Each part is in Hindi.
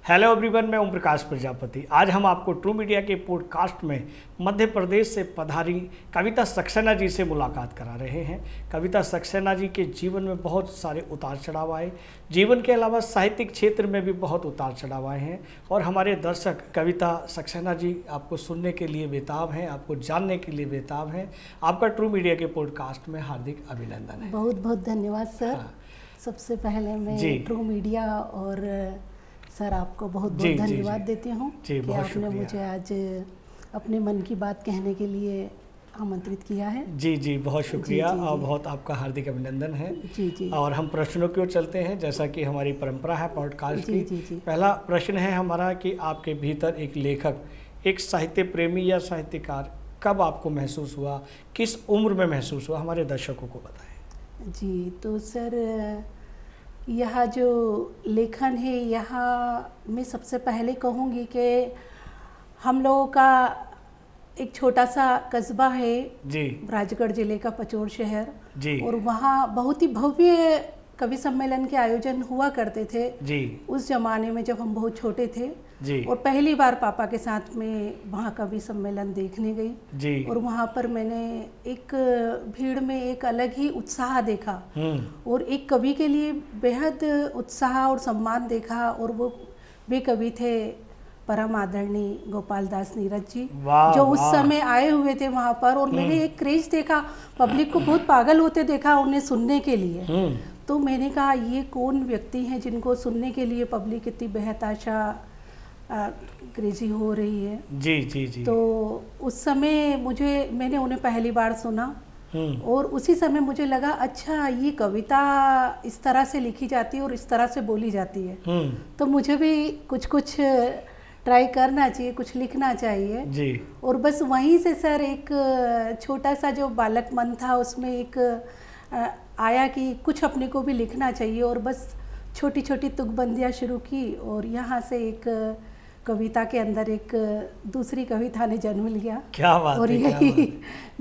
हेलो एवरीवन, मैं ओम प्रकाश प्रजापति। आज हम आपको ट्रू मीडिया के पॉडकास्ट में मध्य प्रदेश से पधारी कविता सक्सेना जी से मुलाकात करा रहे हैं। कविता सक्सेना जी के जीवन में बहुत सारे उतार चढ़ाव आए, जीवन के अलावा साहित्यिक क्षेत्र में भी बहुत उतार चढ़ाव आए हैं और हमारे दर्शक कविता सक्सेना जी आपको सुनने के लिए बेताब हैं, आपको जानने के लिए बेताब हैं। आपका ट्रू मीडिया के पॉडकास्ट में हार्दिक अभिनंदन है। बहुत बहुत धन्यवाद सर। सबसे पहले मैं ट्रू मीडिया और सर आपको बहुत बहुत धन्यवाद देती हूँ कि आपने मुझे आज अपने मन की बात कहने के लिए आमंत्रित किया है। जी, बहुत शुक्रिया और बहुत आपका हार्दिक अभिनंदन है। जी। और हम प्रश्नों की ओर चलते हैं, जैसा कि हमारी परंपरा है पॉडकास्ट की। पहला प्रश्न है हमारा कि आपके भीतर एक लेखक, एक साहित्य प्रेमी या साहित्यकार कब आपको महसूस हुआ, किस उम्र में महसूस हुआ, हमारे दर्शकों को बताएं। जी, तो सर यह जो लेखन है, यहाँ मैं सबसे पहले कहूँगी कि हम लोगों का एक छोटा सा कस्बा है जी, राजगढ़ जिले का पचोर शहर जी, और वहाँ बहुत ही भव्य कवि सम्मेलन के आयोजन हुआ करते थे जी। उस जमाने में जब हम बहुत छोटे थे जी, और पहली बार पापा के साथ में वहाँ कवि सम्मेलन देखने गई जी, और वहाँ पर मैंने एक भीड़ में एक अलग ही उत्साह देखा और एक कवि के लिए बेहद उत्साह और सम्मान देखा। और वो वे कवि थे परम आदरणीय गोपाल दास नीरज जी, जो उस समय आए हुए थे वहाँ पर। और मैंने एक क्रेज देखा, पब्लिक को बहुत पागल होते देखा उन्हें सुनने के लिए। तो मैंने कहा ये कौन व्यक्ति हैं जिनको सुनने के लिए पब्लिक इतनी बेहताशा क्रेजी हो रही है। जी। तो उस समय मैंने उन्हें पहली बार सुना और उसी समय मुझे लगा अच्छा ये कविता इस तरह से लिखी जाती है और इस तरह से बोली जाती है, तो मुझे भी कुछ ट्राई करना चाहिए, कुछ लिखना चाहिए जी। और बस वहीं से सर एक छोटा सा जो बालक मन था उसमें एक आया कि कुछ अपने को भी लिखना चाहिए, और बस छोटी छोटी तुकबंदियाँ शुरू की और यहाँ से एक कविता के अंदर एक दूसरी कविता ने जन्म लिया। क्या बात और है, यही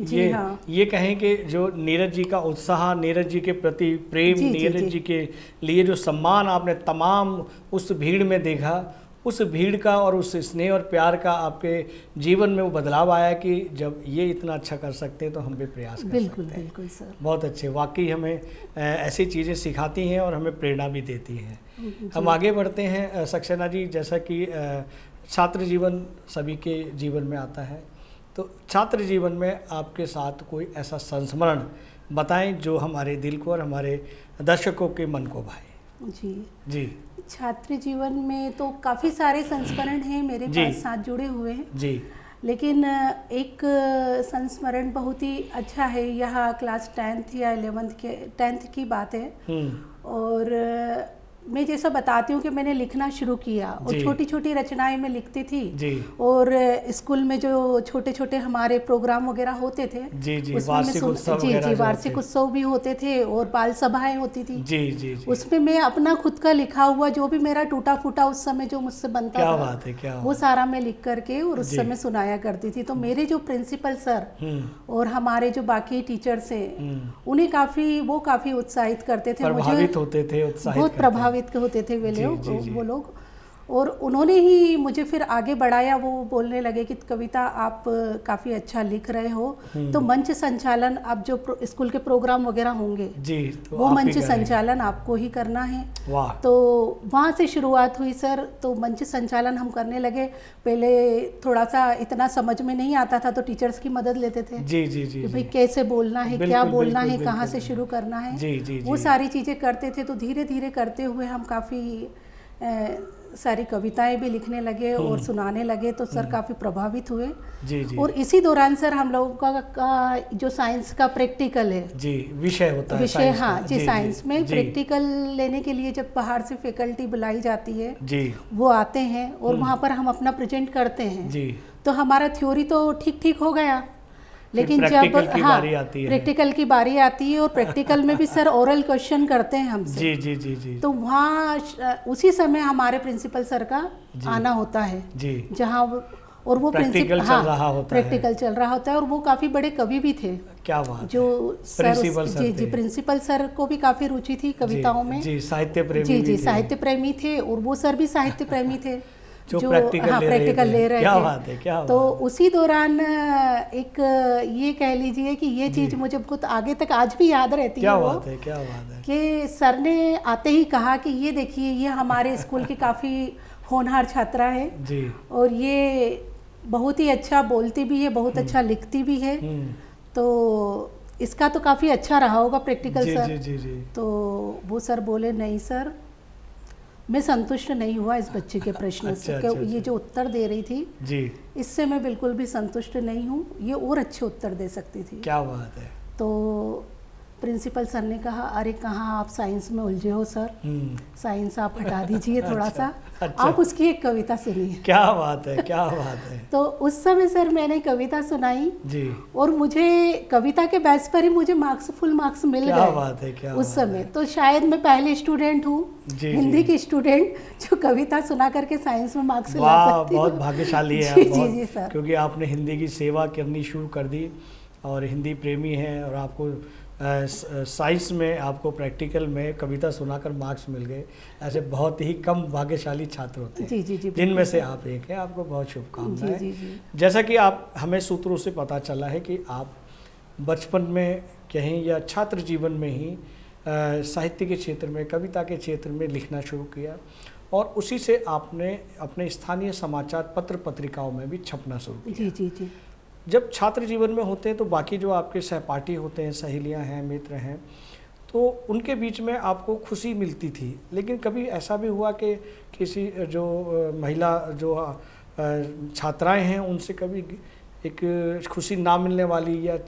जी हाँ, ये कहें कि जो नीरज जी का उत्साह, नीरज जी के प्रति प्रेम, नीरज जी के लिए जो सम्मान आपने तमाम उस भीड़ में देखा, उस भीड़ का और उस स्नेह और प्यार का आपके जीवन में वो बदलाव आया कि जब ये इतना अच्छा कर सकते हैं तो हम भी प्रयास कर सकते हैं। बिल्कुल सर, बहुत अच्छे। वाकई हमें ऐसी चीज़ें सिखाती हैं और हमें प्रेरणा भी देती हैं। हम आगे बढ़ते हैं सक्सेना जी, जैसा कि छात्र जीवन सभी के जीवन में आता है, तो छात्र जीवन में आपके साथ कोई ऐसा संस्मरण बताएं जो हमारे दिल को और हमारे दर्शकों के मन को भाए। जी। छात्र जीवन में तो काफ़ी सारे संस्मरण हैं मेरे पास साथ जुड़े हुए हैं जी, लेकिन एक संस्मरण बहुत ही अच्छा है। यह क्लास 10th या 10th की बात है और मैं जैसा बताती हूँ कि मैंने लिखना शुरू किया और छोटी छोटी रचनाएं मैं लिखती थी जी। और स्कूल में जो छोटे छोटे हमारे प्रोग्राम वगैरह होते थे जी, वार्षिक उत्सव भी होते थे और बाल सभाएं होती थी जी। उसमें मैं अपना खुद का लिखा हुआ जो भी मेरा टूटा फूटा उस समय जो मुझसे बनता था, बात है, क्या वो सारा मैं लिख करके और उस समय सुनाया करती थी। तो मेरे जो प्रिंसिपल सर और हमारे जो बाकी टीचर्स हैं उन्हें काफ़ी उत्साहित करते थे, मुझे बहुत प्रभावित होते थे वो लोग। और उन्होंने ही मुझे फिर आगे बढ़ाया। वो बोलने लगे कि कविता आप काफ़ी अच्छा लिख रहे हो, तो मंच संचालन अब जो स्कूल के प्रोग्राम वगैरह होंगे जी, तो वो मंच संचालन आपको ही करना है। तो वहाँ से शुरुआत हुई सर। तो मंच संचालन हम करने लगे। पहले थोड़ा सा इतना समझ में नहीं आता था तो टीचर्स की मदद लेते थे जी, भाई कैसे बोलना है, क्या बोलना है, कहाँ से शुरू करना है, वो सारी चीज़ें करते थे। तो धीरे धीरे करते हुए हम काफ़ी सारी कविताएं भी लिखने लगे और सुनाने लगे, तो सर काफ़ी प्रभावित हुए जी। और इसी दौरान सर हम लोगों का जो साइंस का प्रैक्टिकल है जी, विषय होता है साइंस, हाँ जी, साइंस में प्रैक्टिकल लेने के लिए जब बाहर से फैकल्टी बुलाई जाती है जी, वो आते हैं और वहाँ पर हम अपना प्रेजेंट करते हैं जी। तो हमारा थ्योरी तो ठीक हो गया, लेकिन जब प्रैक्टिकल की बारी आती है और प्रैक्टिकल में भी सर ओरल क्वेश्चन करते हैं हमसे जी। तो वहाँ उसी समय हमारे प्रिंसिपल सर का आना होता है जी, जहाँ और वो प्रैक्टिकल चल रहा होता है। प्रैक्टिकल चल रहा होता है और वो काफ़ी बड़े कवि भी थे। क्या बात जो प्रिंसिपल सर जी प्रिंसिपल सर को भी काफ़ी रुचि थी कविताओं में। जी साहित्य प्रेमी जी साहित्य प्रेमी थे और वो सर भी साहित्य प्रेमी थे जो प्रैक्टिकल ले रहे थे। क्या बात है, क्या तो उसी दौरान एक ये कह लीजिए कि ये चीज़ मुझे बहुत आगे तक आज भी याद रहती है। क्या बात है, क्या बात है कि सर ने आते ही कहा कि ये देखिए ये हमारे स्कूल की काफ़ी होनहार छात्रा है जी, और ये बहुत ही अच्छा बोलती भी है, बहुत अच्छा लिखती भी है, तो इसका तो काफ़ी अच्छा रहा होगा प्रैक्टिकल जी, सर। जी, जी, जी। तो वो सर बोले नहीं सर, मैं संतुष्ट नहीं हुआ इस बच्चे के प्रश्न से। अच्छा, ये जो उत्तर दे रही थी जी, इससे मैं बिल्कुल भी संतुष्ट नहीं हूँ, ये और अच्छे उत्तर दे सकती थी। क्या बात है। तो प्रिंसिपल सर ने कहा अरे कहाँ आप साइंस में उलझे हो सर, साइंस आप हटा दीजिए थोड़ा सा, आप उसकी एक कविता सुनिए। क्या बात है, क्या बात है। तो उस समय सर मैंने कविता सुनाई जी, और मुझे कविता के बेस पर ही मुझे फुल मार्क्स मिल गए। क्या बात है, क्या उस समय तो शायद मैं पहले स्टूडेंट हूँ हिंदी की स्टूडेंट जो कविता सुना करके साइंस में मार्क्स ला सकती हूँ। बहुत भाग्यशाली है जी, जी, जी, सर। क्योंकि आपने हिंदी की सेवा करनी शुरू कर दी और हिंदी प्रेमी हैं और आपको साइंस में आपको प्रैक्टिकल में कविता सुनाकर मार्क्स मिल गए। ऐसे बहुत ही कम भाग्यशाली छात्र होते हैं, जी, जी, जी, जिनमें से आप एक हैं। आपको बहुत शुभकामनाएं। जी, जी, जी। जैसा कि आप हमें सूत्रों से पता चला है कि आप बचपन में कहीं या छात्र जीवन में ही साहित्य के क्षेत्र में, कविता के क्षेत्र में लिखना शुरू किया और उसी से आपने अपने स्थानीय समाचार पत्र पत्रिकाओं में भी छपना शुरू किया। जी, जी, जी। जब छात्र जीवन में होते हैं तो बाकी जो आपके सहपाठी होते हैं, सहेलियां हैं, मित्र हैं, तो उनके बीच में आपको खुशी मिलती थी, लेकिन कभी ऐसा भी हुआ कि किसी जो महिला जो छात्राएं हैं उनसे कभी एक खुशी ना मिलने वाली या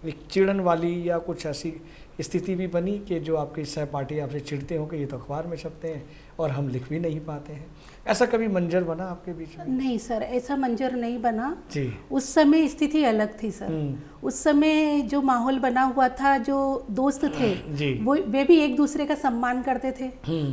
एक चिड़न वाली या कुछ ऐसी स्थिति भी बनी कि जो आपके सहपाठी आपसे चिढ़ते हो कि ये तो अखबार में छपते हैं और हम लिख भी नहीं पाते हैं? ऐसा कभी मंजर बना आपके बीच में? नहीं सर, ऐसा मंजर नहीं बना जी। उस समय स्थिति अलग थी सर। उस समय जो माहौल बना हुआ था, जो दोस्त थे वो वे भी एक दूसरे का सम्मान करते थे।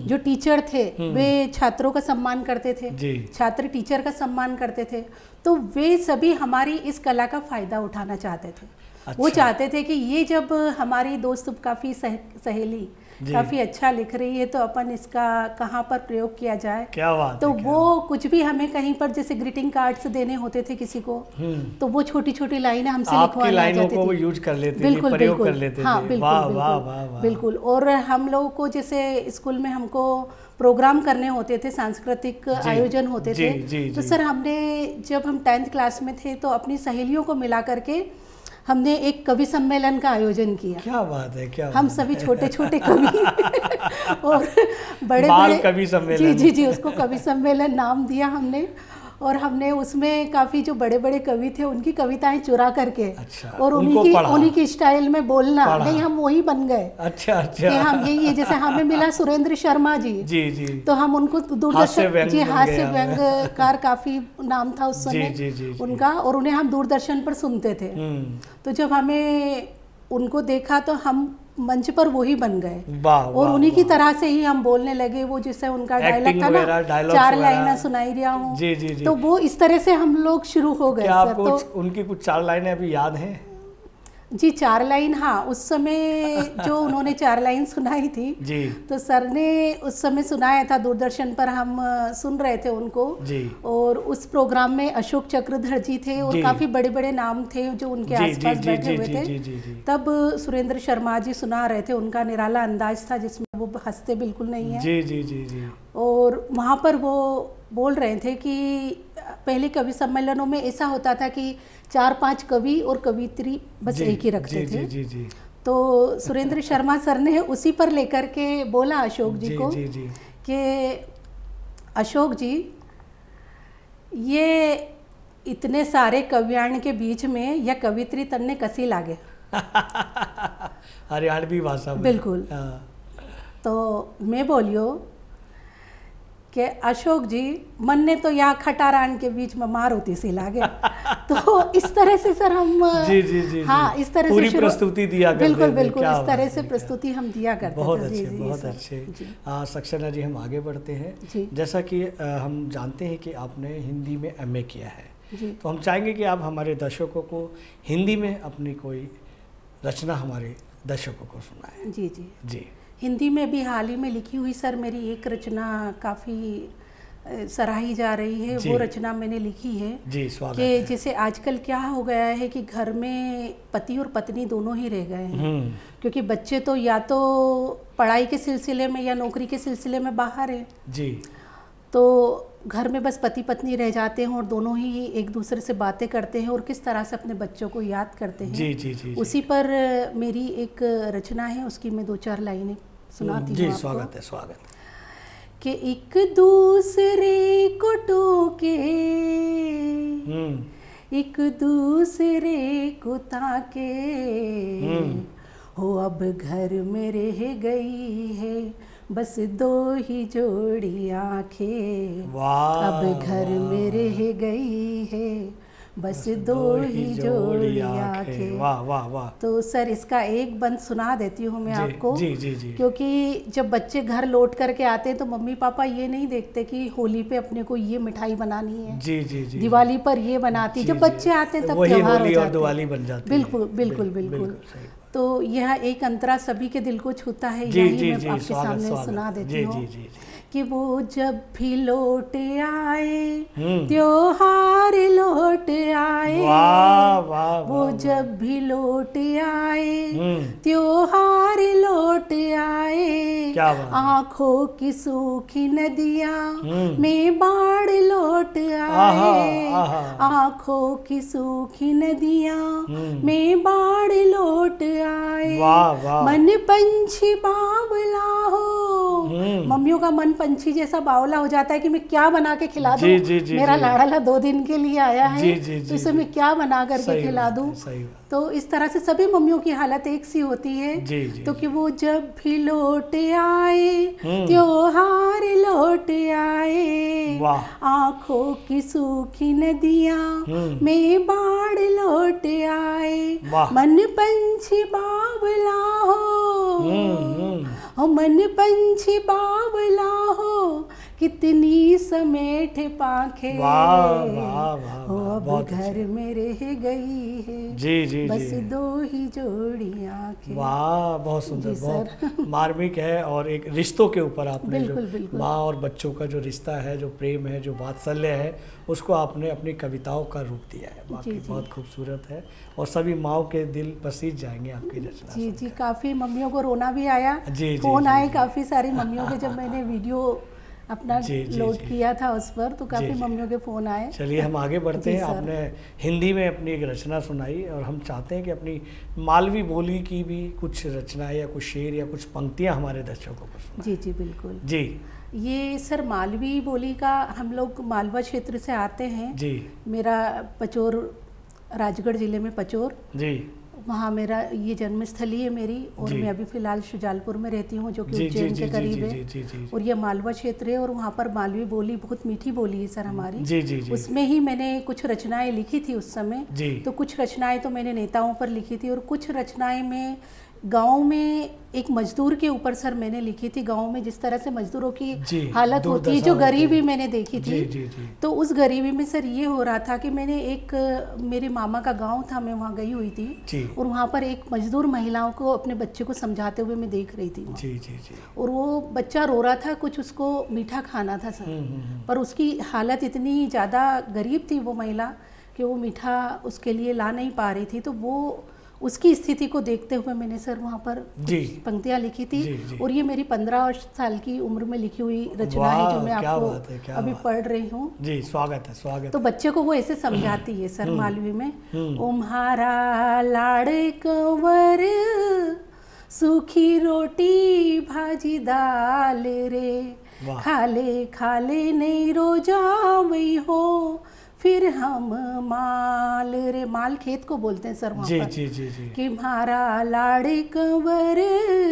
जो टीचर थे वे छात्रों का सम्मान करते थे, छात्र टीचर का सम्मान करते थे। तो वे सभी हमारी इस कला का फायदा उठाना चाहते थे। अच्छा। वो चाहते थे कि ये जब हमारी दोस्त काफ़ी सहेली काफ़ी अच्छा लिख रही है तो अपन इसका कहाँ पर प्रयोग किया जाए। क्या बात तो है, वो कुछ भी हमें कहीं पर जैसे ग्रीटिंग कार्ड्स देने होते थे किसी को, तो वो छोटी छोटी लाइनें हमसे लिखवाना लाइनों को वो यूज कर लेते थे, बिल्कुल प्रयोग बिल्कुल कर लेते हाँ थे। बिल्कुल वाह, बिल्कुल वाह, वाह, वाह। बिल्कुल। और हम लोगों को जैसे स्कूल में हमको प्रोग्राम करने होते थे, सांस्कृतिक आयोजन होते थे, तो सर हमने जब हम 10th क्लास में थे तो अपनी सहेलियों को मिला करके हमने एक कवि सम्मेलन का आयोजन किया। क्या बात है, क्या हम सभी छोटे छोटे कवि और बड़े बड़े कवि सम्मेलन। जी जी जी, उसको कवि सम्मेलन नाम दिया हमने। और हमने उसमें काफ़ी जो बड़े बड़े कवि थे उनकी कविताएं चुरा करके और उन्हीं की स्टाइल में बोलना, नहीं हम वही बन गए। अच्छा अच्छा। कि हम ये जैसे हमें मिला सुरेंद्र शर्मा जी, जी जी, तो हम उनको दूरदर्शन जी हास्य व्यंग्यकार काफ़ी नाम था उस समय उनका, और उन्हें हम दूरदर्शन पर सुनते थे। तो जब हमें उनको देखा तो हम मंच पर वही बन गए और उन्हीं की तरह से ही हम बोलने लगे। वो जिससे उनका डायलॉग था ना, 4 लाइनें सुनाई दिया हूँ, तो वो इस तरह से हम लोग शुरू हो गए। आपको उनकी कुछ 4 लाइनें अभी याद हैं? जी 4 लाइन, हाँ उस समय जो उन्होंने 4 लाइन सुनाई थी जी, तो सर ने उस समय सुनाया था, दूरदर्शन पर हम सुन रहे थे उनको जी। और उस प्रोग्राम में अशोक चक्रधर जी थे और काफ़ी बड़े बड़े नाम थे जो उनके आसपास बैठे हुए थे। तब सुरेंद्र शर्मा जी सुना रहे थे, उनका निराला अंदाज था जिसमें वो हंसते बिल्कुल नहीं है। जी जी जी जी। और वहाँ पर वो बोल रहे थे कि पहले कवि सम्मेलनों में ऐसा होता था कि 4-5 कवि और कवित्री बस एक ही रखते थे। जी जी। तो सुरेंद्र शर्मा सर ने उसी पर लेकर के बोला अशोक जी को कि अशोक जी, ये इतने सारे कवियाण के बीच में यह कवित्री तन्ने कसी लागे। हरियाणवी भाषा में। बिल्कुल। तो मैं बोलियो कि अशोक जी, मन ने तो यहाँ खटारान के बीच में मारुति सी लागे। तो इस तरह से सर हम जी, हाँ इस तरह पूरी से प्रस्तुति दिया करते थे। बिल्कुल बिल्कुल, इस तरह से प्रस्तुति हम दिया करते थे। बहुत अच्छे, बहुत अच्छे। सक्सेना जी, हम आगे बढ़ते हैं। जैसा कि हम जानते हैं कि आपने हिंदी में MA किया है जी। तो हम चाहेंगे कि आप हमारे दर्शकों को हिंदी में अपनी कोई रचना हमारे दर्शकों को सुनाएं। जी जी जी। हिंदी में भी हाल ही में लिखी हुई सर मेरी एक रचना काफ़ी सराही जा रही है। जी। वो रचना मैंने लिखी है जी, स्वागत कि है। जैसे आजकल क्या हो गया है कि घर में पति और पत्नी दोनों ही रह गए हैं, क्योंकि बच्चे तो या तो पढ़ाई के सिलसिले में या नौकरी के सिलसिले में बाहर हैं। जी। तो घर में बस पति पत्नी रह जाते हैं और दोनों ही एक दूसरे से बातें करते हैं और किस तरह से अपने बच्चों को याद करते हैं। जी जी जी। उसी पर मेरी एक रचना है, उसकी मैं 2-4 लाइनें सुनाती हूँ जी, आपको। स्वागत है, स्वागत। कि एक दूसरे को टोके, एक दूसरे को ताके, हो अब घर में रह गई है बस 2 ही जोड़ी आंखें। वाह। अब घर में रह गई है बस 2 ही जोड़ी आंखें। वाह वाह वाह। तो सर इसका एक बंद सुना देती हूँ मैं आपको। जी जी जी। क्योंकि जब बच्चे घर लौट करके आते हैं तो मम्मी पापा ये नहीं देखते कि होली पे अपने को ये मिठाई बनानी है, जी जी जी, दिवाली पर ये बनाती। जब बच्चे आते हैं तब त्योहार हो जाते हैं, दिवाली बन जाती है। बिल्कुल बिल्कुल बिल्कुल। तो यह एक अंतरा सभी के दिल को छूता है, यही मैं आपके सामने सुना देती हूँ कि वो जब भी लौट आए त्योहार लौट आए। वाह वाह। वो जब भी लौट आए त्योहार लौट आए। आंखों की सूखी नदियाँ में बाढ़ लौट आए। आंखों की सूखी नदियाँ में बाढ़ लौट आए। मन पंछी बावला हो, मम्मियों का मन पंछी जैसा बावला हो जाता है कि मैं क्या बना के खिला दूं। मेरा लाड़ला 2 दिन के लिए आया है, तो इसे मैं क्या बना करके खिला दूं। तो इस तरह से सभी मम्मियों की हालत एक सी होती है। तो कि वो जब भी लौट आए त्योहार लौट आए। आंखों की सूखी नदियाँ में बाढ़ लौट आए। मन पंछी बावला हो, मन पंछी बावला हो, कितनी समेट पाखे। हो अब घर में रह गई है जी जी बस जी। 2 ही जोड़ी आंखें। वाह, बहुत सुंदर, बहुत मार्मिक है। और एक रिश्तों के ऊपर आपने जो माँ और बच्चों का जो रिश्ता है, जो प्रेम है, जो वात्सल्य है, उसको आपने अपनी कविताओं का रूप दिया है। बाकी बहुत खूबसूरत है और सभी माँओं के दिल पसीज जाएंगे आपकी रचना। जी जी, काफ़ी मम्मियों को रोना भी आया। जी, फोन आए काफ़ी सारी मम्मियों के, जब मैंने वीडियो अपना लोड किया था उस पर, तो काफ़ी मम्मियों के फ़ोन आए। चलिए हम आगे बढ़ते हैं। आपने हिंदी में अपनी एक रचना सुनाई और हम चाहते हैं कि अपनी मालवी बोली की भी कुछ रचना या कुछ शेर या कुछ पंक्तियां हमारे दर्शकों को सुनाएं। जी जी बिल्कुल जी। ये सर मालवी बोली का, हम लोग मालवा क्षेत्र से आते हैं जी। मेरा पचोर, राजगढ़ ज़िले में पचोर, जी, वहाँ मेरा ये जन्मस्थली है मेरी। और मैं अभी फ़िलहाल शुजालपुर में रहती हूँ, जो कि उज्जैन के करीब है। और ये मालवा क्षेत्र है और वहाँ पर मालवी बोली बहुत मीठी बोली है सर हमारी। जी जी जी। उसमें ही मैंने कुछ रचनाएं लिखी थी उस समय। तो कुछ रचनाएं तो मैंने नेताओं पर लिखी थी और कुछ रचनाएं में गांव में एक मजदूर के ऊपर सर मैंने लिखी थी। गांव में जिस तरह से मजदूरों की हालत होती है, जो गरीबी मैंने देखी थी। तो उस गरीबी में सर ये हो रहा था कि मैंने एक, मेरे मामा का गांव था, मैं वहाँ गई हुई थी और वहाँ पर एक मजदूर महिलाओं को अपने बच्चे को समझाते हुए मैं देख रही थी। जी जी जी। और वो बच्चा रो रहा था, कुछ उसको मीठा खाना था सर, पर उसकी हालत इतनी ज़्यादा गरीब थी वो महिला कि वो मीठा उसके लिए ला नहीं पा रही थी। तो वो उसकी स्थिति को देखते हुए मैंने सर वहाँ पर पंक्तियाँ लिखी थी। और ये मेरी 15 साल की उम्र में लिखी हुई रचना है, जो मैं आपको अभी पढ़ रही हूँ। जी, स्वागत है, स्वागत। तो बच्चे को वो ऐसे समझाती है सर मालवी में, उम्हारा लाड़ कंवर सूखी रोटी भाजी दाल रे, खाले खाले नहीं रोजा वही हो, फिर हम माल रे। माल खेत को बोलते हैं सर वहाँ पर। जी जी जी। कि म्हारा लाड़ कंवर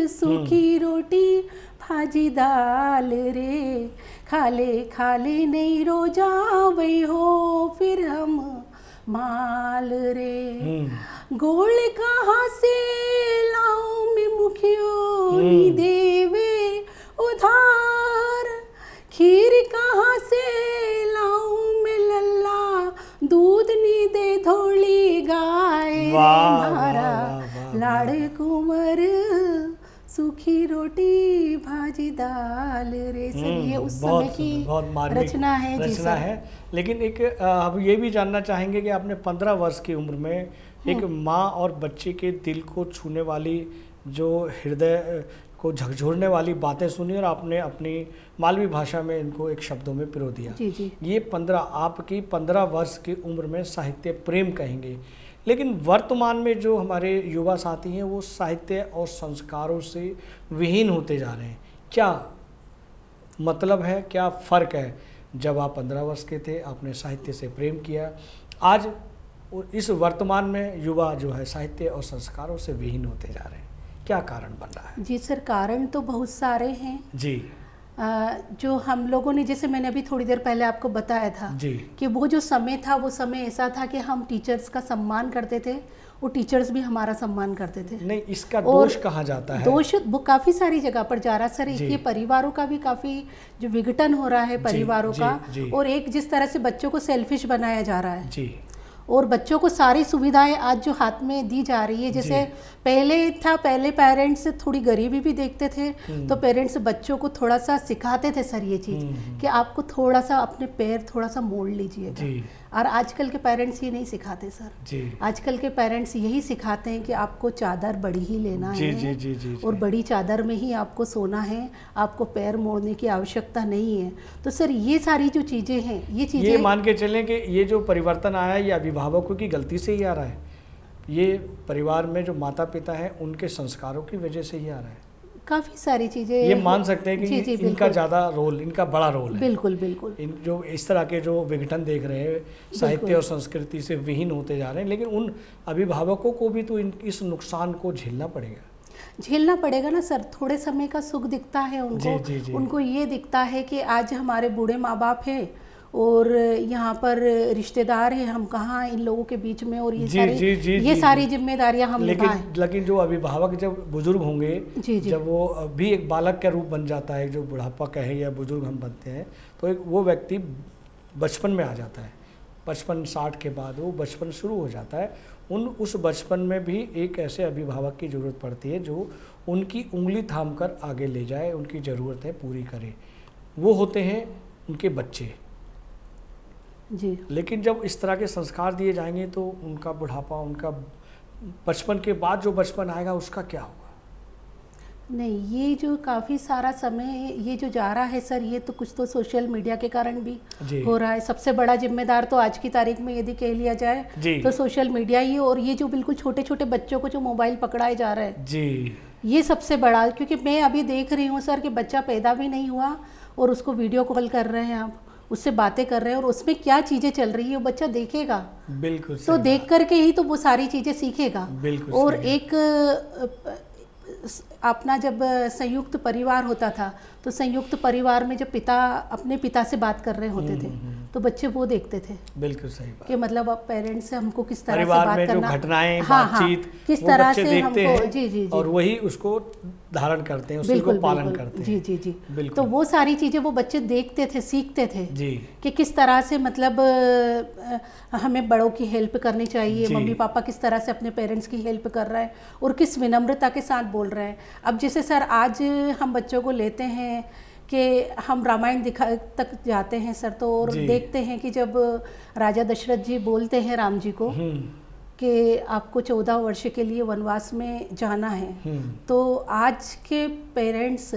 सूखी रोटी भाजी दाल रे, खाले खाले नहीं रोजा वही हो, फिर हम माल रे। गोल कहाँ से लाऊं मैं मुखियो नी देवे उधार, खीर कहाँ से लाऊं मैं लल्ला दूध वाह, मारा वाह, वाह, वाह। लाड़ कुंवर सूखी रोटी भाजी दाल रे। सर ये उस समय बहुत की सुंदर, बहुत मार्मिक रचना है जी रचना सर। है। लेकिन एक अब ये भी जानना चाहेंगे कि आपने 15 वर्ष की उम्र में एक माँ और बच्चे के दिल को छूने वाली, जो हृदय को झकझोरने वाली बातें सुनी और आपने अपनी मालवी भाषा में इनको एक शब्दों में पिरो दिया। जी जी। ये 15 आपकी 15 वर्ष की उम्र में साहित्य प्रेम कहेंगे। लेकिन वर्तमान में जो हमारे युवा साथी हैं वो साहित्य और संस्कारों से विहीन होते जा रहे हैं। क्या मतलब है, क्या फ़र्क है? जब आप 15 वर्ष के थे आपने साहित्य से प्रेम किया, आज इस वर्तमान में युवा जो है साहित्य और संस्कारों से विहीन होते जा रहे हैं, क्या कारण बन रहा है? जी सर, कारण तो बहुत सारे हैं जी। जो हम लोगों ने, जैसे मैंने अभी थोड़ी देर पहले आपको बताया था जी। कि वो जो समय था वो समय ऐसा था कि हम टीचर्स का सम्मान करते थे, वो टीचर्स भी हमारा सम्मान करते थे। नहीं, इसका और दोष कहा जाता है? दोष वो काफ़ी सारी जगह पर जा रहा है सर। एक जी। ये परिवारों का भी काफ़ी जो विघटन हो रहा है परिवारों जी, का, जी। और एक जिस तरह से बच्चों को सेल्फिश बनाया जा रहा है जी। और बच्चों को सारी सुविधाएं आज जो हाथ में दी जा रही है, जैसे जी। पहले था, पहले पेरेंट्स थोड़ी गरीबी भी देखते थे तो पेरेंट्स बच्चों को थोड़ा सा सिखाते थे सर ये चीज़ कि आपको थोड़ा सा अपने पैर थोड़ा सा मोड़ लीजिएगा। जी। और आजकल के पेरेंट्स ये नहीं सिखाते सर। जी। आजकल के पेरेंट्स यही सिखाते हैं कि आपको चादर बड़ी ही लेना जी, है जी, जी, जी, जी। और बड़ी चादर में ही आपको सोना है, आपको पैर मोड़ने की आवश्यकता नहीं है। तो सर ये सारी जो चीज़ें हैं, ये चीज़ें ये मान के चलें कि ये जो परिवर्तन आया है ये अभिभावकों की गलती से ही आ रहा है। ये परिवार में जो माता पिता हैं उनके संस्कारों की वजह से ही आ रहा है। काफ़ी सारी चीज़ें ये मान सकते हैं कि जी, जी, इनका बिल्कुल। ज़्यादा रोल, इनका बड़ा रोल है। बिल्कुल बिल्कुल। इन जो इस तरह के जो विघटन देख रहे हैं, साहित्य और संस्कृति से विहीन होते जा रहे हैं, लेकिन उन अभिभावकों को भी तो इस नुकसान को झेलना पड़ेगा। झेलना पड़ेगा ना सर। थोड़े समय का सुख दिखता है उनको। जी, जी, जी। उनको ये दिखता है कि आज हमारे बूढ़े माँ बाप हैं और यहाँ पर रिश्तेदार हैं, हम कहाँ इन लोगों के बीच में, और ये जी, सारी जी, जी, ये जी, सारी जिम्मेदारियाँ हम निभाएं। लेकिन जो अभिभावक जब बुजुर्ग होंगे, जी, जी। जब वो भी एक बालक का रूप बन जाता है, जो बुढ़ापा कहे या बुजुर्ग हम बनते हैं, तो एक वो व्यक्ति बचपन में आ जाता है। 55-60 के बाद वो बचपन शुरू हो जाता है। उस बचपन में भी एक ऐसे अभिभावक की ज़रूरत पड़ती है जो उनकी उंगली थामकर आगे ले जाए, उनकी ज़रूरतें पूरी करे। वो होते हैं उनके बच्चे। जी। लेकिन जब इस तरह के संस्कार दिए जाएंगे तो उनका बुढ़ापा, उनका बचपन के बाद जो बचपन आएगा उसका क्या होगा? नहीं, ये जो काफ़ी सारा समय ये जो जा रहा है सर, ये तो कुछ तो सोशल मीडिया के कारण भी जी। हो रहा है। सबसे बड़ा जिम्मेदार तो आज की तारीख में यदि कह लिया जाए जी। तो सोशल मीडिया ही। और ये जो बिल्कुल छोटे छोटे बच्चों को जो मोबाइल पकड़ाए जा रहे हैं, जी, ये सबसे बड़ा। क्योंकि मैं अभी देख रही हूँ सर कि बच्चा पैदा भी नहीं हुआ और उसको वीडियो कॉल कर रहे हैं आप, उससे बातें कर रहे हैं, और उसमें क्या चीज़ें चल रही है वो बच्चा देखेगा। बिल्कुल तो देख करके ही तो वो सारी चीज़ें सीखेगा। बिल्कुल और सही है। एक अपना जब संयुक्त परिवार होता था तो संयुक्त परिवार में जब पिता अपने पिता से बात कर रहे होते थे तो बच्चे वो देखते थे बिल्कुल सही बात। कि मतलब अब पेरेंट्स से हमको किस तरह से परिवार बात में जो करना, घटनाएं, हाँ, बातचीत, किस वो तरह बच्चे से देखते हमको, हैं जी जी जी, और वही उसको धारण करते हैं, उसी बिल्कुल को पालन बिल्कुल, करते जी हैं। जी जी। बिल्कुल। तो वो सारी चीज़ें वो बच्चे देखते थे, सीखते थे जी। कि किस तरह से मतलब हमें बड़ों की हेल्प करनी चाहिए, जी। मम्मी पापा किस तरह से अपने पेरेंट्स की हेल्प कर रहे हैं और किस विनम्रता के साथ बोल रहे हैं। अब जैसे सर आज हम बच्चों को लेते हैं कि हम रामायण दिखा तक जाते हैं सर, तो और जी। देखते हैं कि जब राजा दशरथ जी बोलते हैं राम जी को कि आपको 14 वर्ष के लिए वनवास में जाना है, तो आज के पेरेंट्स,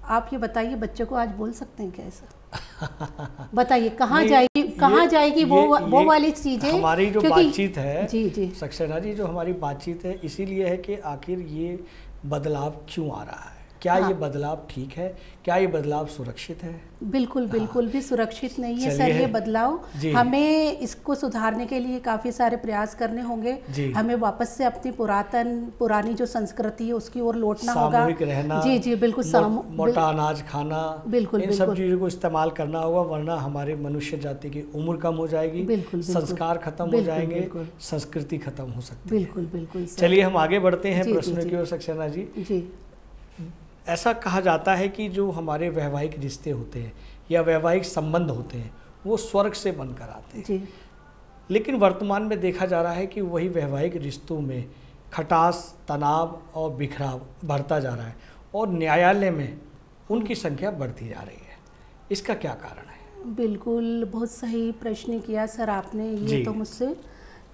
आप ये बताइए, बच्चों को आज बोल सकते हैं क्या ऐसा? बताइए कहाँ जाएगी वो वाली चीजें। हमारी जो बातचीत है, जी जी सक्सेना जी, जो हमारी बातचीत है इसीलिए है कि आखिर ये बदलाव क्यों आ रहा है, क्या ये बदलाव ठीक है, क्या ये बदलाव सुरक्षित है? बिल्कुल बिल्कुल भी सुरक्षित नहीं है सर ये बदलाव। हमें इसको सुधारने के लिए काफ़ी सारे प्रयास करने होंगे। हमें वापस से अपनी पुरानी जो संस्कृति है उसकी ओर लौटना होगा। सामूहिक रहना, जी जी बिल्कुल, मोटा अनाज खाना, बिल्कुल इन सब चीज़ों को इस्तेमाल करना होगा, वरना हमारे मनुष्य जाति की उम्र कम हो जाएगी, संस्कार खत्म हो जाएंगे, संस्कृति खत्म हो सकती है। बिल्कुल बिल्कुल। चलिए हम आगे बढ़ते हैं प्रश्नों की ओर सक्सेना जी। जी, ऐसा कहा जाता है कि जो हमारे वैवाहिक रिश्ते होते हैं या वैवाहिक संबंध होते हैं वो स्वर्ग से बनकर आते हैं। जी। लेकिन वर्तमान में देखा जा रहा है कि वही वैवाहिक रिश्तों में खटास, तनाव और बिखराव बढ़ता जा रहा है और न्यायालय में उनकी संख्या बढ़ती जा रही है। इसका क्या कारण है? बिल्कुल, बहुत सही प्रश्न किया सर आपने ये तो मुझसे,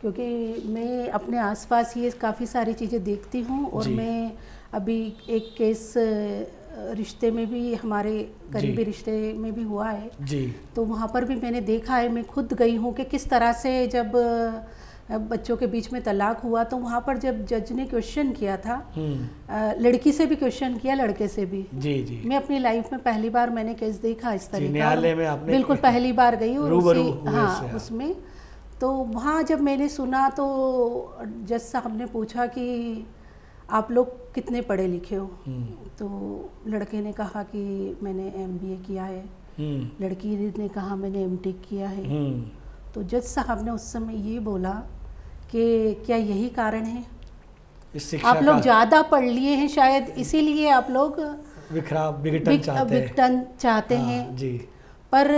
क्योंकि मैं अपने आसपास ये काफ़ी सारी चीज़ें देखती हूँ और मैं अभी एक केस रिश्ते में भी, हमारे करीबी रिश्ते में भी हुआ है जी, तो वहाँ पर भी मैंने देखा है, मैं खुद गई हूँ कि किस तरह से जब बच्चों के बीच में तलाक हुआ तो वहाँ पर जब जज ने क्वेश्चन किया था, लड़की से भी क्वेश्चन किया, लड़के से भी जी। मैं अपनी लाइफ में पहली बार मैंने केस देखा इस तरह का, बिल्कुल पहली बार गई और उसमें तो वहाँ जब मैंने सुना तो जज साहब ने पूछा कि आप लोग कितने पढ़े लिखे हो, तो लड़के ने कहा कि मैंने MBA किया है, लड़की ने कहा मैंने MTech किया है। तो जज साहब ने उस समय ये बोला कि क्या यही कारण है, आप लोग ज़्यादा पढ़ लिए हैं शायद, इसीलिए आप लोग विघटन चाहते हैं जी। पर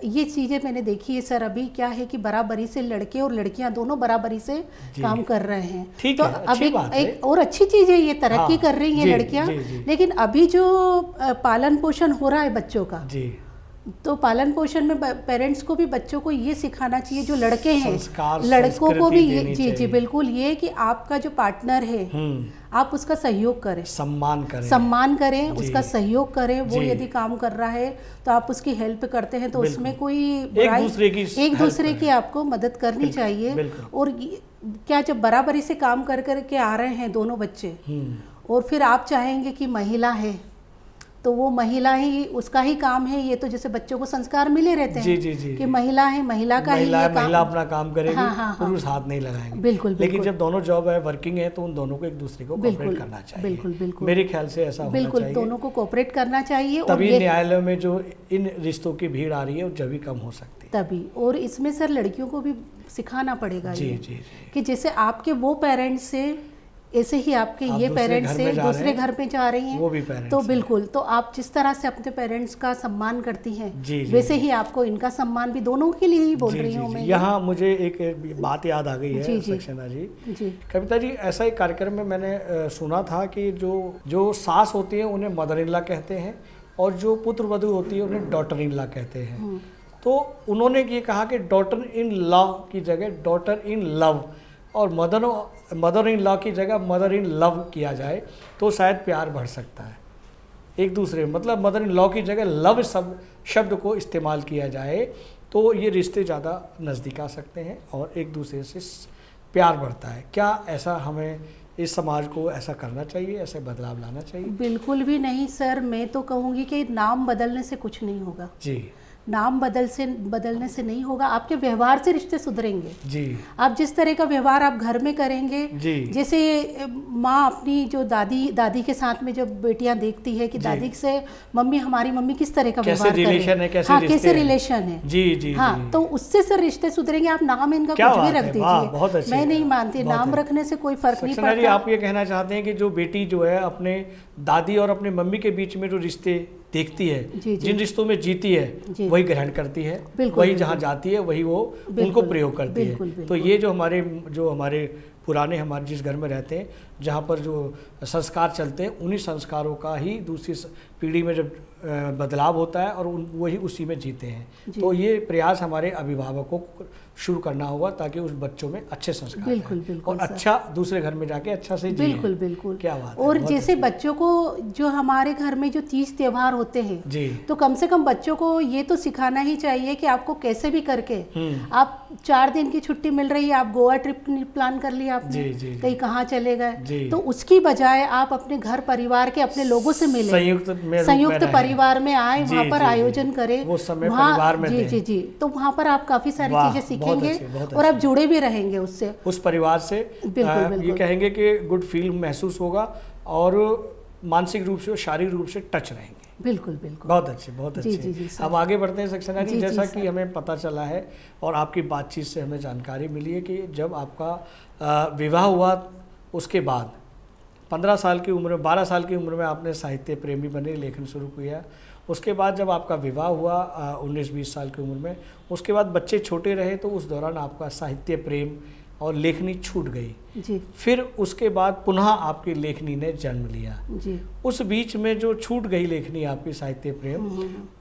ये चीज़ें मैंने देखी है सर, अभी क्या है कि बराबरी से लड़के और लड़कियां दोनों बराबरी से काम कर रहे हैं, तो अभी एक और अच्छी चीज़ है, ये तरक्की कर रही हैं लड़कियां, लेकिन अभी जो पालन पोषण हो रहा है बच्चों का तो पालन पोषण में पेरेंट्स को भी बच्चों को ये सिखाना चाहिए, जो लड़के हैं लड़कों को भी ये जी बिल्कुल, ये कि आपका जो पार्टनर है आप उसका सहयोग करें, सम्मान करें उसका सहयोग करें, वो यदि काम कर रहा है तो आप उसकी हेल्प करते हैं तो उसमें कोई एक दूसरे की आपको मदद करनी चाहिए। और क्या जब बराबरी से काम कर के आ रहे हैं दोनों बच्चे और फिर आप चाहेंगे कि महिला है तो वो महिला ही, उसका ही काम है, ये तो जैसे बच्चों को संस्कार मिले रहते हैं जी, कि महिला है, महिला का महिला अपना काम करेगी, पुरुष हाथ नहीं लगाएंगे, बिल्कुल। लेकिन जब दोनों जॉब है, वर्किंग है, तो उन दोनों को एक दूसरे को कोऑपरेट करना चाहिए, बिल्कुल मेरे ख्याल से ऐसा होना चाहिए, बिल्कुल दोनों को कोऑपरेट करना चाहिए, तभी न्यायालयों में जो इन रिश्तों की भीड़ आ रही है वो जब भी कम हो सकती है तभी। और इसमें सर लड़कियों को भी सिखाना पड़ेगा कि जैसे आपके वो पेरेंट्स से ऐसे ही आपके ये पेरेंट्स से दूसरे घर पे जा रही हैं, वो भी तो बिल्कुल, तो आप जिस तरह से अपने पेरेंट्स का सम्मान करती हैं वैसे ही आपको इनका सम्मान भी, दोनों के लिए ही बोल रही हूँ मैं। यहाँ मुझे एक बात याद आ गई है सक्सेना जी, कविता जी, ऐसा एक कार्यक्रम में मैंने सुना था कि जो सास होती है उन्हें मदर इन लॉ कहते हैं और जो पुत्र वधू होती है उन्हें डॉटर इन लॉ कहते हैं। तो उन्होंने ये कहा कि डॉटर इन लॉ की जगह डॉटर इन लव और मदर इन लॉ की जगह मदर इन लव किया जाए तो शायद प्यार बढ़ सकता है एक दूसरे, मतलब मदर इन लॉ की जगह लव शब्द को इस्तेमाल किया जाए तो ये रिश्ते ज़्यादा नज़दीक आ सकते हैं और एक दूसरे से प्यार बढ़ता है। क्या ऐसा हमें इस समाज को ऐसा करना चाहिए, ऐसे बदलाव लाना चाहिए? बिल्कुल भी नहीं सर, मैं तो कहूँगी कि नाम बदलने से कुछ नहीं होगा जी, नाम बदलने से नहीं होगा, आपके व्यवहार से रिश्ते सुधरेंगे जी। आप जिस तरह का व्यवहार आप घर में करेंगे जी, जैसे माँ अपनी जो दादी के साथ में जब बेटियां देखती है कि दादी से हमारी मम्मी किस तरह का व्यवहार करे, कैसे रिलेशन है जी जी, हाँ, तो उससे सर रिश्ते सुधरेंगे। आप नाम इनका कुछ भी रख दीजिए, मैं नहीं मानती, नाम रखने से कोई फर्क नहीं पड़ता। आप ये कहना चाहते हैं कि जो बेटी जो है अपने दादी और अपने मम्मी के बीच में जो रिश्ते देखती है, जिन रिश्तों में जीती है वही ग्रहण करती है, वही जहाँ जाती है वही वो उनको प्रयोग करती है। तो ये जो हमारे पुराने हमारे जिस घर में रहते हैं, जहाँ पर जो संस्कार चलते हैं, उन्हीं संस्कारों का ही दूसरी पीढ़ी में जब बदलाव होता है और वही उसी में जीते हैं। तो ये प्रयास हमारे अभिभावकों को शुरू करना होगा ताकि उस बच्चों में अच्छे संस्कार बिल्कुल और अच्छा दूसरे घर में जाके अच्छा से जिए। बिल्कुल क्या बात है। और जैसे बच्चों को जो हमारे घर में जो तीज त्योहार होते हैं जी, तो कम से कम बच्चों को ये तो सिखाना ही चाहिए कि आपको कैसे भी करके आप 4 दिन की छुट्टी मिल रही है, आप गोवा ट्रिप प्लान कर लिया आपने, कहीं कहाँ चले गए, तो उसकी बजाय आप अपने घर परिवार के अपने लोगों से मिले, संयुक्त परिवार में आए, वहाँ पर आयोजन करें, वहाँ जी, तो वहाँ पर आप काफी सारी चीजें सीखेंगे और आप जुड़े भी रहेंगे उससे, उस परिवार से। बिल्कुल। ये कहेंगे कि गुड फील महसूस होगा और मानसिक रूप से और शारीरिक रूप से टच रहेंगे। बिल्कुल। बहुत अच्छे जी, अब आगे बढ़ते हैं सक्सेना जी। जैसा कि हमें पता चला है और आपकी बातचीत से हमें जानकारी मिली है कि जब आपका विवाह हुआ उसके बाद 15 साल की उम्र में, 12 साल की उम्र में आपने साहित्य प्रेमी बने, लेखन शुरू किया उसके बाद जब आपका विवाह हुआ 19-20 साल की उम्र में, उसके बाद बच्चे छोटे रहे तो उस दौरान आपका साहित्य प्रेम और लेखनी छूट गई जी। फिर उसके बाद पुनः आपकी लेखनी ने जन्म लिया जी। उस बीच में जो छूट गई लेखनी आपकी साहित्य प्रेम,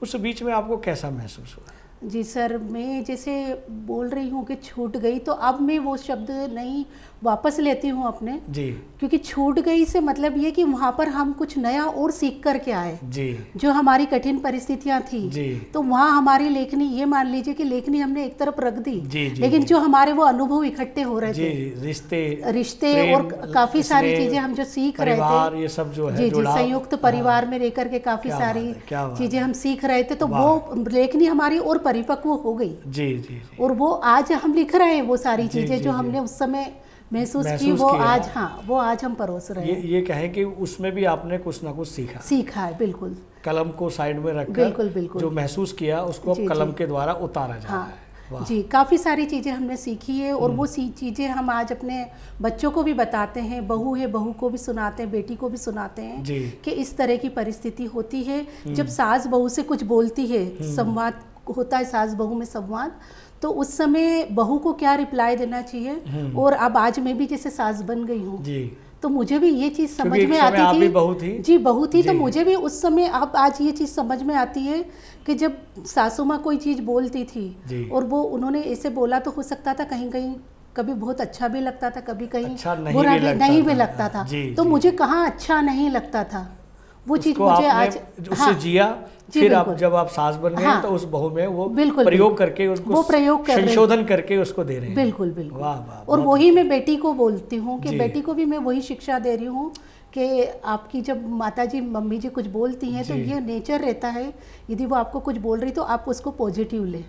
उस बीच में आपको कैसा महसूस हुआ? जी सर, मैं जैसे बोल रही हूँ कि छूट गई, तो अब मैं वो शब्द नहीं वापस लेती हूँ अपने जी, क्योंकि छूट गई से मतलब ये कि वहाँ पर हम कुछ नया और सीख करके आए जी, जो हमारी कठिन परिस्थितियाँ थी जी, तो वहाँ हमारी लेखनी, ये मान लीजिए कि लेखनी हमने एक तरफ रख दी, जी, जी, लेकिन जी, जो हमारे वो अनुभव इकट्ठे हो रहे जी, थे, रिश्ते और काफी सारी चीजें हम जो सीख रहे थे, ये सब जो है जी जी, जुड़ाव, संयुक्त परिवार में रहकर के काफी सारी चीजें हम सीख रहे थे, तो वो लेखनी हमारी और परिपक्व हो गई। जी, जी, और वो आज हम लिख रहे हैं, वो सारी चीजें जो हमने उस समय महसूस की, वो आज, हाँ, वो आज हम परोस रहे हैं। ये कहें कि उसमें भी आपने कुछ ना कुछ सीखा है। बिल्कुल, कलम को साइड में रखकर बिल्कुल जो महसूस किया उसको कलम के द्वारा उतारा जा रहा है। जी, काफ़ी सारी चीज़ें हमने सीखी है और वो चीज़ें हम आज अपने बच्चों को भी बताते हैं, बहू है बहू को भी सुनाते हैं, बेटी को भी सुनाते हैं कि इस तरह की परिस्थिति होती है जब सास बहू से कुछ बोलती है, संवाद होता है सास बहू में संवाद, तो उस समय बहू को क्या रिप्लाई देना चाहिए। और अब आज मैं भी जैसे सास बन गई हूँ तो मुझे भी ये चीज़ समझ में आती थी। बहू थी तो मुझे भी उस समय, अब आज ये चीज़ समझ में आती है कि जब सासू माँ कोई चीज़ बोलती थी और वो उन्होंने ऐसे बोला तो हो सकता था कहीं कहीं कभी बहुत अच्छा भी लगता था, कभी कहीं बुरा नहीं भी लगता था। तो मुझे कहाँ अच्छा नहीं लगता था, वो चीज़ मुझे आज उससे जिया। फिर आप जब आप सास बन गए तो उस बहू में वो प्रयोग करके उसको संशोधन करके उसको दे रहे हैं। बिल्कुल बिल्कुल। और वही मैं बेटी को बोलती हूँ कि बेटी को भी मैं वही शिक्षा दे रही हूँ कि आपकी जब माताजी मम्मी जी कुछ बोलती हैं तो ये नेचर रहता है, यदि वो आपको कुछ बोल रही तो आप उसको पॉजिटिव ले,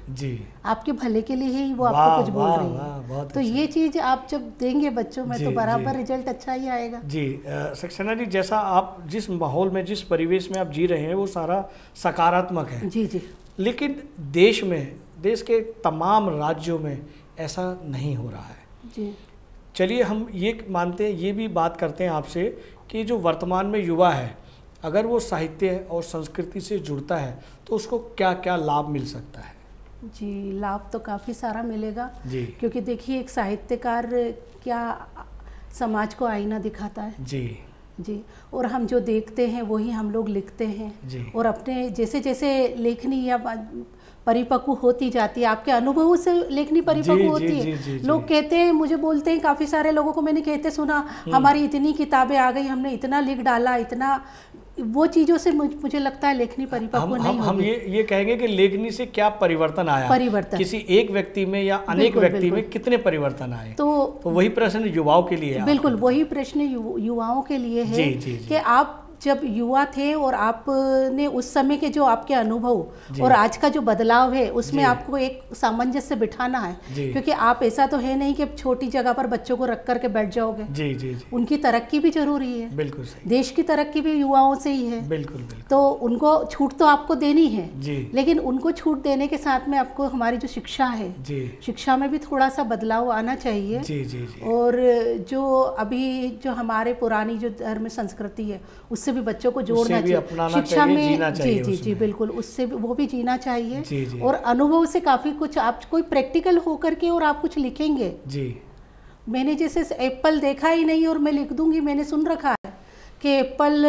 आपके भले के लिए ही वो आपको कुछ बोल रही है। तो ये चीज़ आप जब देंगे बच्चों में तो बराबर रिजल्ट अच्छा ही आएगा। जी सक्सेना जी, जैसा आप जिस माहौल में, जिस परिवेश में आप जी रहे हैं वो सारा सकारात्मक है। जी जी। लेकिन देश में, देश के तमाम राज्यों में ऐसा नहीं हो रहा है। जी, चलिए हम ये मानते हैं, ये भी बात करते हैं आपसे कि जो वर्तमान में युवा है अगर वो साहित्य और संस्कृति से जुड़ता है तो उसको क्या क्या लाभ मिल सकता है? जी, लाभ तो काफ़ी सारा मिलेगा जी, क्योंकि देखिए एक साहित्यकार क्या समाज को आईना दिखाता है। जी जी, और हम जो देखते हैं वही हम लोग लिखते हैं जी, और अपने जैसे जैसे लेखनी या परिपक्व होती जाती है, आपके अनुभवों से लेखनी परिपक्व होती है। लोग कहते हैं, मुझे बोलते हैं, काफ़ी सारे लोगों को मैंने कहते सुना, हमारी इतनी किताबें आ गई, हमने इतना लिख डाला, इतना, वो चीज़ों से मुझे लगता है लेखनी परिपक्व नहीं होगी। हम ये कहेंगे कि लेखनी से क्या परिवर्तन आया, किसी एक व्यक्ति में या अनेक व्यक्ति में कितने परिवर्तन आए, तो वही प्रश्न युवाओं के लिए है। बिल्कुल वही प्रश्न युवाओं के लिए है कि आप जब युवा थे और आपने उस समय के जो आपके अनुभव और आज का जो बदलाव है उसमें आपको एक सामंजस्य बिठाना है, क्योंकि आप ऐसा तो है नहीं कि छोटी जगह पर बच्चों को रख करके बैठ जाओगे। जी जी, उनकी तरक्की भी जरूरी है। बिल्कुल सही। देश की तरक्की भी युवाओं से ही है। बिल्कुल। तो उनको छूट तो आपको देनी है जी, लेकिन उनको छूट देने के साथ में आपको हमारी जो शिक्षा है, शिक्षा में भी थोड़ा सा बदलाव आना चाहिए। जी जी, और जो अभी जो हमारे पुरानी जो धर्म संस्कृति है उससे भी बच्चों को जोड़ना चाहिए, शिक्षा में। जी जी, बिल्कुल, उससे वो भी जीना चाहिए। और अनुभव से काफ़ी कुछ, आप कोई प्रैक्टिकल होकर के और आप कुछ लिखेंगे। जी, मैंने जैसे एप्पल देखा ही नहीं और मैं लिख दूंगी, मैंने सुन रखा है कि एप्पल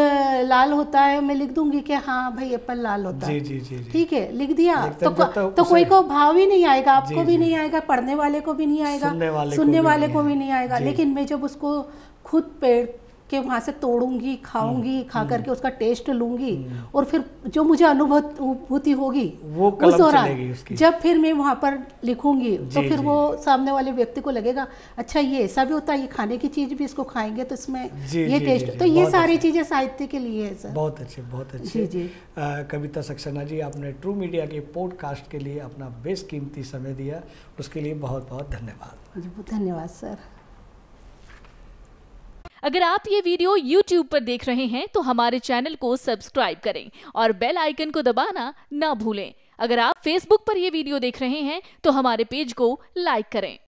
लाल होता है, मैं लिख दूंगी कि हाँ भाई एप्पल लाल होता है। जी जी, ठीक है, लिख दिया तो कोई को भाव ही नहीं आएगा, आपको भी नहीं आएगा, पढ़ने वाले को भी नहीं आएगा, सुनने वाले को भी नहीं आएगा। लेकिन मैं जब उसको खुद पेड़ के वहाँ से तोड़ूंगी, खाऊंगी, खा करके उसका टेस्ट लूंगी और फिर जो मुझे अनुभूति होगी वो उस दौरान जब फिर मैं वहाँ पर लिखूंगी तो फिर वो सामने वाले व्यक्ति को लगेगा अच्छा ये ऐसा भी होता है, ये खाने की चीज़ भी इसको खाएंगे तो इसमें ये टेस्ट। तो ये सारी चीज़ें साहित्य के लिए है सर। बहुत अच्छे, बहुत अच्छे। जी। कविता सक्सेना जी, आपने ट्रू मीडिया के पॉडकास्ट के लिए अपना बेशकीमती समय दिया, उसके लिए बहुत बहुत धन्यवाद। धन्यवाद सर। अगर आप ये वीडियो YouTube पर देख रहे हैं तो हमारे चैनल को सब्सक्राइब करें और बेल आइकन को दबाना ना भूलें। अगर आप Facebook पर ये वीडियो देख रहे हैं तो हमारे पेज को लाइक करें।